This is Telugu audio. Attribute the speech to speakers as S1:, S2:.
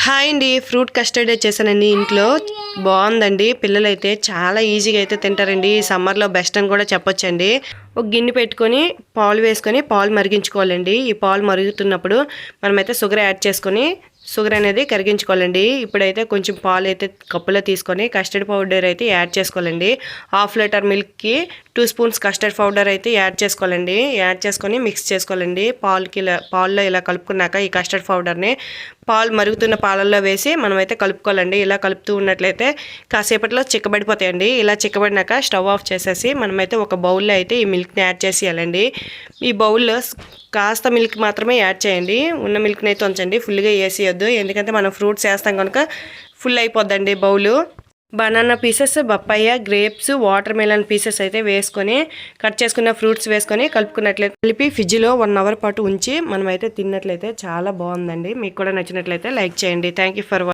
S1: హాయ్ అండి, ఫ్రూట్ కస్టర్డ్ చేశానండి ఇంట్లో. బాగుందండి. పిల్లలైతే చాలా ఈజీగా అయితే తింటారండి. ఈ సమ్మర్లో బెస్ట్ అని కూడా చెప్పొచ్చండి. ఒక గిన్నె పెట్టుకొని పాలు వేసుకొని పాలు మరిగించుకోవాలండి. ఈ పాలు మరుగుతున్నప్పుడు మనమైతే షుగర్ యాడ్ చేసుకొని షుగర్ అనేది కరిగించుకోవాలండి. ఇప్పుడైతే కొంచెం పాలు అయితే కప్పులో తీసుకొని కస్టర్డ్ పౌడర్ అయితే యాడ్ చేసుకోవాలండి. హాఫ్ లీటర్ మిల్క్కి 2 స్పూన్స్ కస్టర్డ్ పౌడర్ అయితే యాడ్ చేసుకోవాలండి. యాడ్ చేసుకొని మిక్స్ చేసుకోవాలండి. పాల్లో ఇలా కలుపుకున్నాక ఈ కస్టర్డ్ పౌడర్ని పాలు మరుగుతున్న పాలల్లో వేసి మనమైతే కలుపుకోవాలండి. ఇలా కలుపుతూ ఉన్నట్లయితే కాసేపట్లో చిక్కబడిపోతాయండి. ఇలా చిక్కబడినాక స్టవ్ ఆఫ్ చేసేసి మనమైతే ఒక బౌల్లో అయితే ఈ మిల్క్ని యాడ్ చేసేయాలండి. ఈ బౌల్లో కాస్త మిల్క్ మాత్రమే యాడ్ చేయండి. ఉన్న మిల్క్ని అయితే ఉంచండి, ఫుల్గా వేసేయొద్దు. ఎందుకంటే మనం ఫ్రూట్స్ వేస్తాం కనుక ఫుల్ అయిపోద్దండి బౌలు. బనానా పీసెస్, బొప్పాయ, గ్రేప్స్, వాటర్ మెలన్ పీసెస్ అయితే వేసుకొని కట్ చేసుకున్న ఫ్రూట్స్ వేసుకొని కలిపి ఫ్రిడ్జ్లో 1 అవర్ పాటు ఉంచి మనమైతే తిన్నట్లయితే చాలా బాగుందండి. మీకు కూడా నచ్చినట్లయితే లైక్ చేయండి. Thank you for watching.